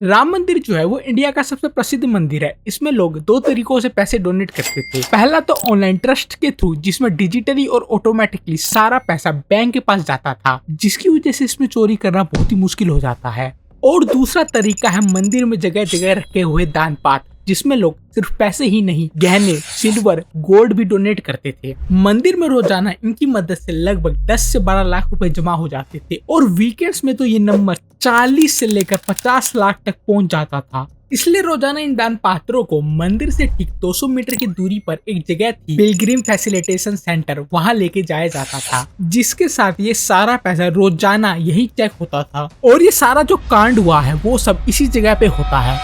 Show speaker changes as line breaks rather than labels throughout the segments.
राम मंदिर जो है वो इंडिया का सबसे प्रसिद्ध मंदिर है। इसमें लोग दो तरीकों से पैसे डोनेट करते थे। पहला तो ऑनलाइन ट्रस्ट के थ्रू, जिसमें डिजिटली और ऑटोमेटिकली सारा पैसा बैंक के पास जाता था, जिसकी वजह से इसमें चोरी करना बहुत ही मुश्किल हो जाता है। और दूसरा तरीका है मंदिर में जगह जगह रखे हुए दान पात्र, जिसमें लोग सिर्फ पैसे ही नहीं, गहने, सिल्वर, गोल्ड भी डोनेट करते थे। मंदिर में रोजाना इनकी मदद से लगभग 10 से 12 लाख रुपए जमा हो जाते थे और वीकेंड्स में तो ये नंबर 40 से लेकर 50 लाख तक पहुंच जाता था। इसलिए रोजाना इन दान पात्रों को मंदिर से ठीक 200 मीटर की दूरी पर एक जगह थी, पिलग्रिम फैसिलिटेशन सेंटर, वहां लेके जाया जाता था, जिसके साथ ये सारा पैसा रोजाना यही चेक होता था। और ये सारा जो कांड हुआ है वो सब इसी जगह पे होता है।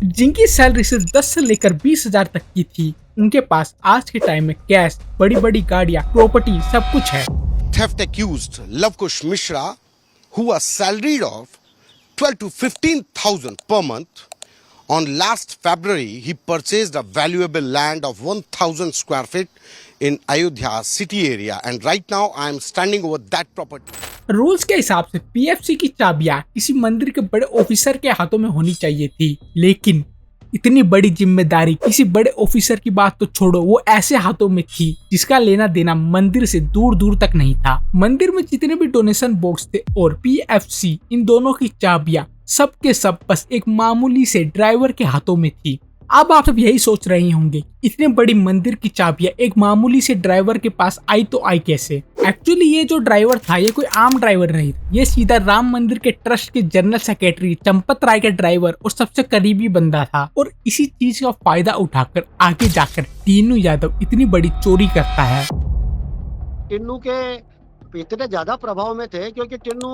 जिनकी सैलरी सिर्फ 10 से लेकर 20,000 तक की थी, उनके पास आज के टाइम में कैश, बड़ी बड़ी गाड़ियां, प्रॉपर्टी सब कुछ है।
Theft accused Lavkush Mishra, who was salaried of 12 to 15,000 per month, on last February he purchased a valuable land of 1,000 square feet in Ayodhya city area, and right now I am standing over that property.
Rules के हिसाब से PFC की चाबियां किसी मंदिर के बड़े officer के हाथों में होनी चाहिए थी, लेकिन इतनी बड़ी जिम्मेदारी किसी बड़े ऑफिसर की बात तो छोड़ो, वो ऐसे हाथों में थी जिसका लेना देना मंदिर से दूर दूर तक नहीं था। मंदिर में जितने भी डोनेशन बॉक्स थे और पीएफसी, इन दोनों की चाबियां सब के सब बस एक मामूली से ड्राइवर के हाथों में थी। अब आप सब यही सोच रहे होंगे, इतने बड़ी मंदिर की चाबियां एक मामूली से ड्राइवर के पास आई तो आई कैसे? एक्चुअली ये जो ड्राइवर था ये कोई आम ड्राइवर नहीं था, ये सीधा राम मंदिर के ट्रस्ट के जनरल सेक्रेटरी चंपत राय के ड्राइवर और सबसे करीबी बंदा था। और इसी चीज का फायदा उठाकर आगे जाकर टीनू यादव इतनी बड़ी चोरी करता है।
टिन्नू के इतने ज्यादा प्रभाव में थे क्योंकि टिन्नू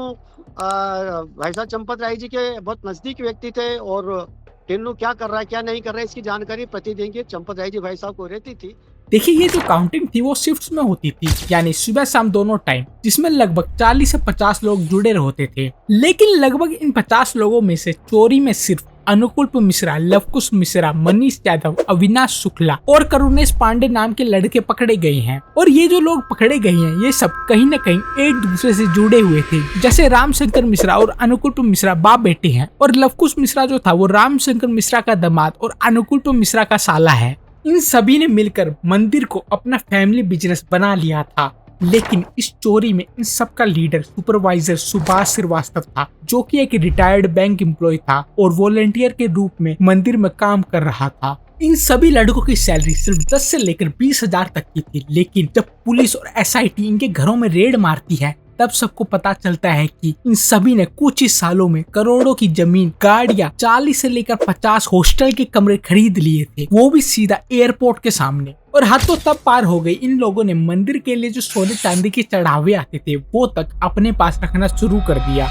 भाई साहब चंपत राय जी के बहुत नजदीक व्यक्ति थे, और टिन्नू क्या कर रहा है क्या नहीं कर रहा है इसकी जानकारी प्रतिदिन की चंपत राय जी भाई साहब को रहती थी।
देखिए, ये जो काउंटिंग थी वो शिफ्ट्स में होती थी, यानी सुबह शाम दोनों टाइम, जिसमें लगभग 40 से 50 लोग जुड़े होते थे। लेकिन लगभग इन 50 लोगों में से चोरी में सिर्फ अनुकुल्प मिश्रा, लवकुश मिश्रा, मनीष यादव, अविनाश शुक्ला और करुणेश पांडे नाम के लड़के पकड़े गए हैं। और ये जो लोग पकड़े गए हैं ये सब कहीं न कहीं एक दूसरे से जुड़े हुए थे। जैसे रामशंकर मिश्रा और अनुकुल्प मिश्रा बाप बेटे हैं, और लवकुश मिश्रा जो था वो रामशंकर मिश्रा का दामाद और अनुकुल्प मिश्रा का साला है। इन सभी ने मिलकर मंदिर को अपना फैमिली बिजनेस बना लिया था। लेकिन इस चोरी में इन सब का लीडर सुपरवाइजर सुभाष श्रीवास्तव था, जो कि एक रिटायर्ड बैंक एम्प्लॉय था और वॉलंटियर के रूप में मंदिर में काम कर रहा था। इन सभी लड़कों की सैलरी सिर्फ 10 से लेकर 20,000 तक की थी। लेकिन जब पुलिस और एसआईटी इनके घरों में रेड मारती है, तब सबको पता चलता है कि इन सभी ने कुछ ही सालों में करोड़ों की जमीन, गाड़ियां, 40 से लेकर 50 हॉस्टल के कमरे खरीद लिए थे, वो भी सीधा एयरपोर्ट के सामने। और हद तो तब पार हो गई, इन लोगों ने मंदिर के लिए जो सोने चांदी के चढ़ावे आते थे वो तक अपने पास रखना शुरू कर दिया।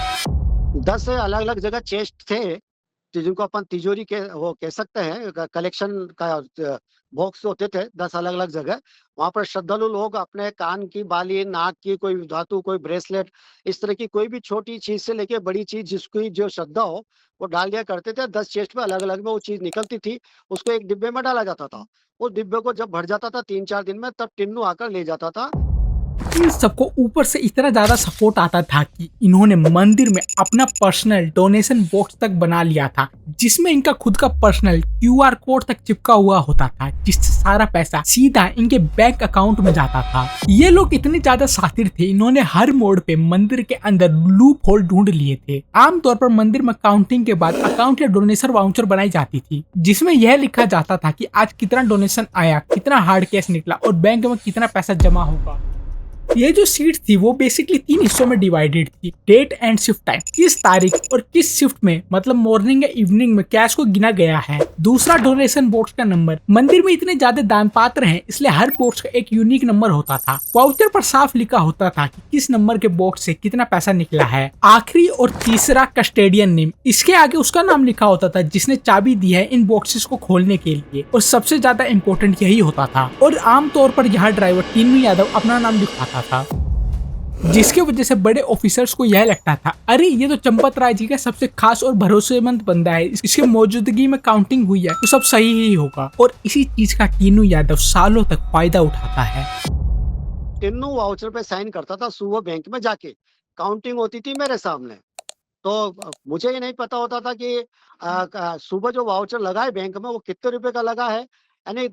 10 अलग अलग जगह चेस्ट थे जिनको अपन तिजोरी के वो कह सकते हैं, कलेक्शन का बॉक्स होते थे 10 अलग अलग जगह। वहां पर श्रद्धालु लोग अपने कान की बाली, नाक की कोई धातु, कोई ब्रेसलेट, इस तरह की कोई भी छोटी चीज से लेके बड़ी चीज जिसकी जो श्रद्धा हो वो डाल दिया करते थे। 10 चेस्ट में अलग अलग में वो चीज निकलती थी, उसको एक डिब्बे में डाला जाता था। उस डिब्बे को जब भर जाता था 3-4 दिन में, तब टिन्नू आकर ले जाता था।
इन सबको ऊपर से इतना ज्यादा सपोर्ट आता था कि इन्होंने मंदिर में अपना पर्सनल डोनेशन बॉक्स तक बना लिया था, जिसमें इनका खुद का पर्सनल क्यूआर कोड तक चिपका हुआ होता था, जिससे सारा पैसा सीधा इनके बैंक अकाउंट में जाता था। ये लोग इतने ज्यादा शातिर थे, इन्होंने हर मोड़ पे मंदिर के अंदर लूप होल ढूंढ लिए थे। आमतौर पर मंदिर में काउंटिंग के बाद अकाउंट या डोनेशन वाउचर बनाई जाती थी, जिसमें यह लिखा जाता था कि आज कितना डोनेशन आया, कितना हार्ड कैश निकला और बैंक में कितना पैसा जमा होगा। ये जो सीट थी वो बेसिकली 3 हिस्सों में डिवाइडेड थी, डेट एंड शिफ्ट टाइम, किस तारीख और किस शिफ्ट में, मतलब मॉर्निंग या इवनिंग में कैश को गिना गया है। दूसरा डोनेशन बॉक्स का नंबर, मंदिर में इतने ज्यादा दान पात्र हैं इसलिए हर बॉक्स का एक यूनिक नंबर होता था। वाउचर पर साफ लिखा होता था कि किस नंबर के बॉक्स से कितना पैसा निकला है। आखिरी और तीसरा कस्टेडियन नेम, इसके आगे उसका नाम लिखा होता था जिसने चाबी दी है इन बॉक्सेस को खोलने के लिए, और सबसे ज्यादा इम्पोर्टेंट यही होता था। और आमतौर पर यहाँ ड्राइवर टिन्नू यादव अपना नाम लिखवाता था, जिसकी वजह से बड़े ऑफिसर्स को यह लगता था, अरे ये तो चंपत राय जी का सबसे खास और भरोसेमंद बंदा है, इसकी मौजूदगी में काउंटिंग हुई है तो सब सही ही होगा। और इसी चीज का टिन्नू यादव सालों तक फायदा उठाता है।
टिन्नू वाउचर पे साइन करता था सुबह बैंक में जाके, काउंटिंग होती थी मेरे सामने। तो मुझे ये नहीं पता होता था कि सुबह जो वाउचर लगा है बैंक में वो कितने रुपए का लगा है, यानी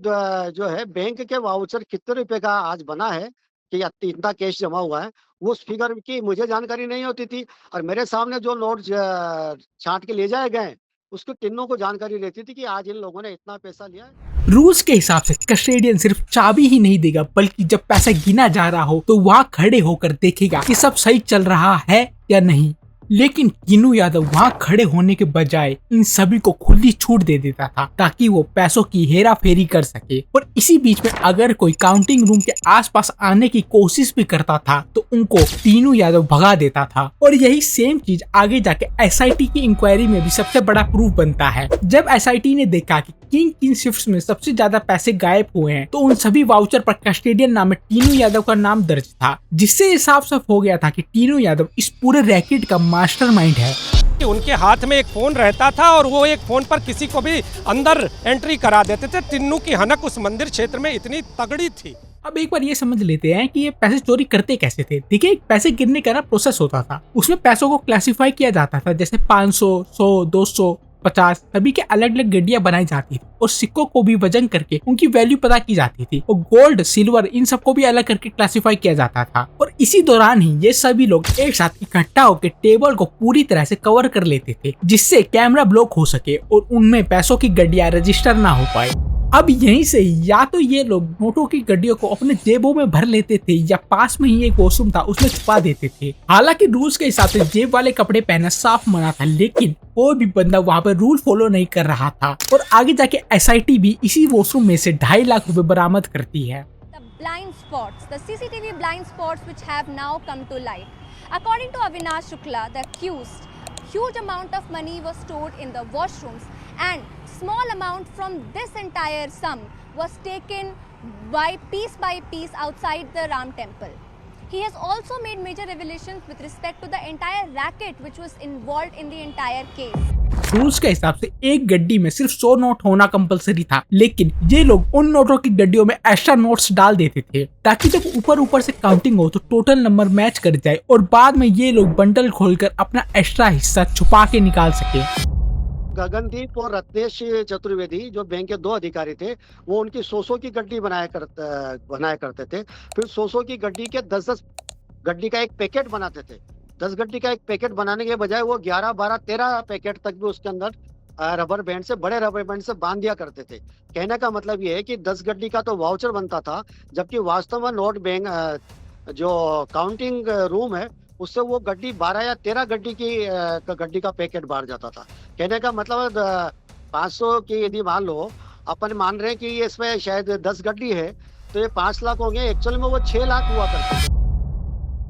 जो है बैंक के वाउचर कितने रुपए का आज बना है कि इतना कैश जमा हुआ है, उस फिगर की मुझे जानकारी नहीं होती थी। और मेरे सामने जो नोट छांट के ले जाए गए, उसके तीनों को जानकारी रहती थी कि आज इन लोगों ने इतना पैसा लिया है।
रूल्स के हिसाब से कस्टोडियन सिर्फ चाबी ही नहीं देगा, बल्कि जब पैसा गिना जा रहा हो तो वहाँ खड़े होकर देखेगा कि सब सही चल रहा है या नहीं। लेकिन कीनू यादव वहाँ खड़े होने के बजाय इन सभी को खुली छूट दे देता था ताकि वो पैसों की हेरा फेरी कर सके। और इसी बीच में अगर कोई काउंटिंग रूम के आसपास आने की कोशिश भी करता था तो उनको कीनू यादव भगा देता था। और यही सेम चीज आगे जाके एसआईटी की इंक्वायरी में भी सबसे बड़ा प्रूफ बनता है। जब एसआईटी ने देखा कि किन शिफ्ट्स में सबसे ज्यादा पैसे गायब हुए हैं तो उन सभी वाउचर पर कस्टोडियन नाम में टीनू यादव का नाम दर्ज था, जिससे ये साफ साफ हो गया था कि टीनू यादव इस पूरे रैकेट का मास्टरमाइंड है।
कि उनके हाथ में एक फोन रहता था और वो एक फोन पर किसी को भी अंदर एंट्री करा देते थे। टिन्नू की हनक उस मंदिर क्षेत्र में इतनी तगड़ी थी।
अब एक बार ये समझ लेते हैं कि ये पैसे चोरी करते कैसे थे। देखिए, पैसे गिरने का ना प्रोसेस होता था, उसमें पैसों को क्लासिफाई किया जाता था, जैसे 500, 100, 200, 50 सभी के अलग अलग गड्डियां बनाई जाती थी और सिक्कों को भी वजन करके उनकी वैल्यू पता की जाती थी और गोल्ड, सिल्वर इन सबको भी अलग करके क्लासिफाई किया जाता था। और इसी दौरान ही ये सभी लोग एक साथ इकट्ठा होकर टेबल को पूरी तरह से कवर कर लेते थे, जिससे कैमरा ब्लॉक हो सके और उनमें पैसों की गड्डियां रजिस्टर ना हो पाए। अब यहीं से या तो ये लोग नोटों की गड्डियों को अपने जेबों में भर लेते थे या पास में ही एक वॉशरूम था उसमें छुपा देते थे। हालांकि रूल्स के हिसाब से जेब वाले कपड़े पहनना साफ मना था, लेकिन कोई भी बंदा वहाँ पर रूल फॉलो नहीं कर रहा था। और आगे जाके एसआईटी भी इसी वॉशरूम में से 2.5 लाख रुपए बरामद करती है।
The blind spots, the CCTV blind spots which have now come to light. According to Avinash Shukla, the accused, huge amount of money was stored in the washrooms and small amount from this entire sum was taken by piece outside the Ram temple. He has also made major revelations with respect to the entire racket which was involved in the entire case.
Rules के हिसाब से एक गड्डी में सिर्फ 100 note होना compulsory था, लेकिन ये लोग उन नोटों की गड्डियों में एक्स्ट्रा नोट्स डाल देते थे ताकि जब ऊपर से काउंटिंग हो तो टोटल नंबर मैच कर जाए और बाद में ये लोग बंडल खोलकर अपना एक्स्ट्रा हिस्सा छुपा के निकाल सके।
गगनदीप और रत्नेश चतुर्वेदी जो बैंक के 2 अधिकारी थे, वो उनकी 100 की गड्डी बनाया करते थे। फिर 100 की गड्डी के 10 गड्डी का एक पैकेट बनाते थे। 10 गड्डी का एक पैकेट बनाने के बजाय वो 11, 12, 13 पैकेट तक भी उसके अंदर बड़े रबर बैंड से बांध दिया करते थे। कहने का मतलब ये है कि 10 गड्डी का तो वाउचर बनता था, जबकि वास्तव में नोट बैंक जो काउंटिंग रूम है उससे वो गड्डी 12 या 13 गड्डी का पैकेट बाहर जाता था। कहने का मतलब 500 की यदि मान लो, अपन मान रहे हैं कि इसमें शायद 10 गड्डी है तो ये 5 लाख होंगे, एक्चुअल में वो 6 लाख हुआ करते थे।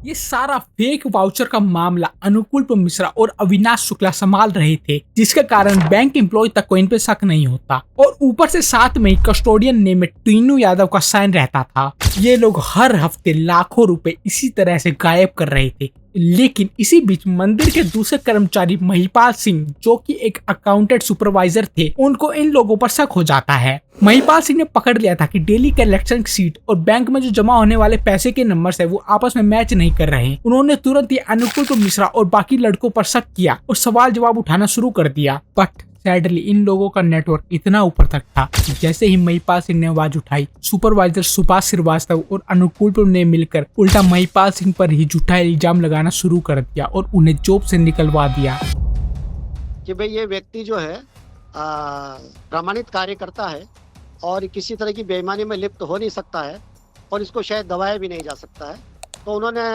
ये सारा फेक वाउचर का मामला अनुकूल मिश्रा और अविनाश शुक्ला संभाल रहे थे, जिसके कारण बैंक एम्प्लॉय तक को इन पे शक नहीं होता। और ऊपर से साथ में कस्टोडियन नेम में टीनू यादव का साइन रहता था। ये लोग हर हफ्ते लाखों रुपए इसी तरह से गायब कर रहे थे। लेकिन इसी बीच मंदिर के दूसरे कर्मचारी महिपाल सिंह, जो कि एक अकाउंटेंट सुपरवाइजर थे, उनको इन लोगों पर शक हो जाता है। महिपाल सिंह ने पकड़ लिया था कि डेली कलेक्शन शीट और बैंक में जो जमा होने वाले पैसे के नंबर्स है वो आपस में मैच नहीं कर रहे हैं। उन्होंने तुरंत ही अनुकूल मिश्रा और बाकी लड़कों पर शक किया और सवाल जवाब उठाना शुरू कर दिया। बट सैडली इन लोगों का नेटवर्क इतना ऊपर तक था कि जैसे ही महिपाल सिंह ने आवाज उठाई, सुपरवाइजर सुभाष श्रीवास्तव और अनुकूल ने मिलकर उल्टा महिपाल सिंह पर ही झूठा इल्जाम लगाना शुरू कर दिया और उन्हें जॉब से निकलवा दिया
कि भाई ये व्यक्ति जो है प्रमाणित कार्य करता है और किसी तरह की बेईमानी में लिप्त हो नहीं सकता है और इसको शायद दबाया भी नहीं जा सकता है। तो उन्होंने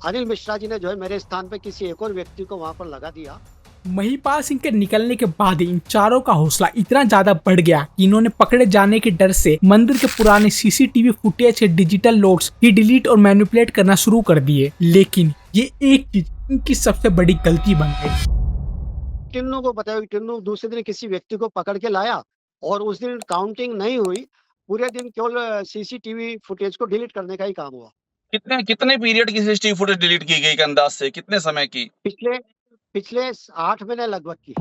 अनिल मिश्रा जी ने जो है मेरे स्थान पे किसी एक और व्यक्ति को वहां पर लगा दिया।
महिपाल सिंह के निकलने के बाद इन चारों का हौसला इतना ज्यादा बढ़ गया कि इन्होंने पकड़े जाने के डर से मंदिर के पुराने सीसीटीवी फुटेज के डिजिटल नोट्स ही डिलीट और मैनिपुलेट करना शुरू कर दिए। लेकिन ये एक चीज इनकी सबसे बड़ी गलती बन गई।
टिन्नू को बताया कि टिन्नू दूसरे दिन किसी व्यक्ति को पकड़ के लाया और उस दिन काउंटिंग नहीं हुई, पूरे दिन केवल सीसीटीवी फुटेज को डिलीट करने का ही काम हुआ।
कितने पीरियड की सीसीटीवी फुटेज डिलीट की गई, अंदाज से कितने समय की?
पिछले 8 महीने लगभग की।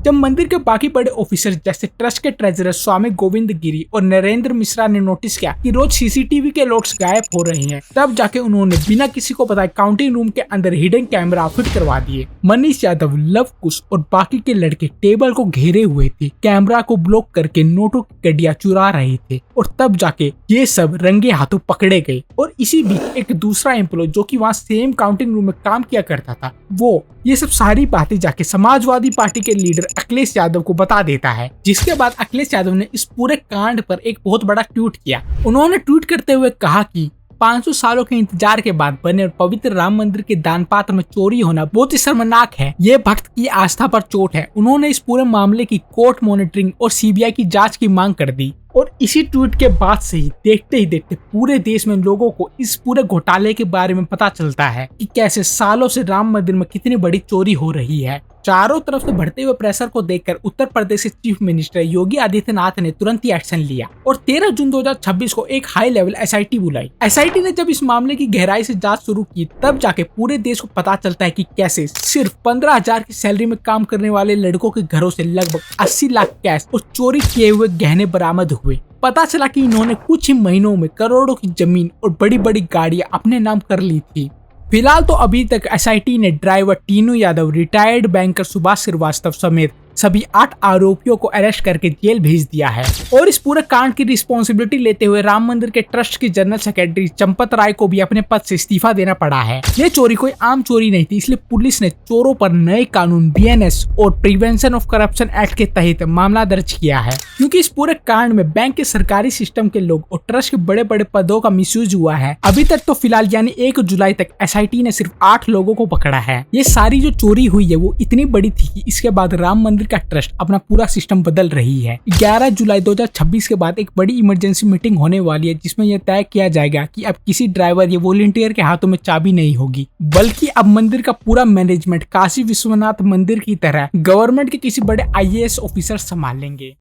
जब मंदिर के बाकी बड़े ऑफिसर जैसे ट्रस्ट के ट्रेजरर स्वामी गोविंद गिरी और नरेंद्र मिश्रा ने नोटिस किया कि रोज सीसीटीवी के लोड्स गायब हो रहे हैं, तब जाके उन्होंने बिना किसी को बताए काउंटिंग रूम के अंदर हिडन कैमरा फिट करवा दिए। मनीष यादव, लव कुश और बाकी के लड़के टेबल को घेरे हुए थे, कैमरा को ब्लॉक करके नोटों की गड्डियां चुरा रहे थे और तब जाके ये सब रंगे हाथों पकड़े गए। और इसी बीच एक दूसरा एम्प्लॉय जो कि वहाँ सेम काउंटिंग रूम में काम किया करता था, वो ये सब सारी बातें जाके समाजवादी पार्टी के लीडर अखिलेश यादव को बता देता है, जिसके बाद अखिलेश यादव ने इस पूरे कांड पर एक बहुत बड़ा ट्वीट किया। उन्होंने ट्वीट करते हुए कहा कि 500 सालों के इंतजार के बाद बने और पवित्र राम मंदिर के दान पात्र में चोरी होना बहुत ही शर्मनाक है। ये भक्त की आस्था पर चोट है। उन्होंने इस पूरे मामले की कोर्ट मॉनिटरिंग और सीबीआई की जांच की मांग कर दी। और इसी ट्वीट के बाद से ही देखते पूरे देश में लोगों को इस पूरे घोटाले के बारे में पता चलता है कि कैसे सालों से राम मंदिर में कितनी बड़ी चोरी हो रही है। चारों तरफ से बढ़ते हुए प्रेशर को देखकर उत्तर प्रदेश के चीफ मिनिस्टर योगी आदित्यनाथ ने तुरंत ही एक्शन लिया और 13 जून 2026 को एक हाई लेवल एसआईटी बुलाई। एसआईटी ने जब इस मामले की गहराई से जांच शुरू की, तब जाके पूरे देश को पता चलता है कि कैसे सिर्फ 15,000 की सैलरी में काम करने वाले लड़कों के घरों से लगभग 80 लाख कैश और चोरी किए हुए गहने बरामद हुए। पता चला कि इन्होंने कुछ ही महीनों में करोड़ों की जमीन और बड़ी बड़ी गाड़ियां अपने नाम कर ली थी। फिलहाल तो अभी तक एसआईटी ने driver Tinu Yadav, retired banker Subhash Srivastava समेत सभी 8 आरोपियों को अरेस्ट करके जेल भेज दिया है। और इस पूरे कांड की रिस्पॉन्सिबिलिटी लेते हुए राम मंदिर के ट्रस्ट की जनरल सेक्रेटरी चंपत राय को भी अपने पद से इस्तीफा देना पड़ा है। ये चोरी कोई आम चोरी नहीं थी, इसलिए पुलिस ने चोरों पर नए कानून बीएनएस और प्रिवेंशन ऑफ करप्शन एक्ट के तहत मामला दर्ज किया है, क्योंकि इस पूरे कांड में बैंक के सरकारी सिस्टम के लोग और ट्रस्ट के बड़े बड़े पदों का मिसयूज हुआ है। अभी तक तो फिलहाल यानी 1 जुलाई तक एसआईटी ने सिर्फ 8 लोगों को पकड़ा है। ये सारी जो चोरी हुई है वो इतनी बड़ी थी कि इसके बाद राम मंदिर का ट्रस्ट अपना पूरा सिस्टम बदल रही है। 11 जुलाई 2026 के बाद एक बड़ी इमरजेंसी मीटिंग होने वाली है, जिसमें यह तय किया जाएगा कि अब किसी ड्राइवर या वॉलंटियर के हाथों में चाबी नहीं होगी, बल्कि अब मंदिर का पूरा मैनेजमेंट काशी विश्वनाथ मंदिर की तरह गवर्नमेंट के किसी बड़े आईएएस ऑफिसर संभालेंगे।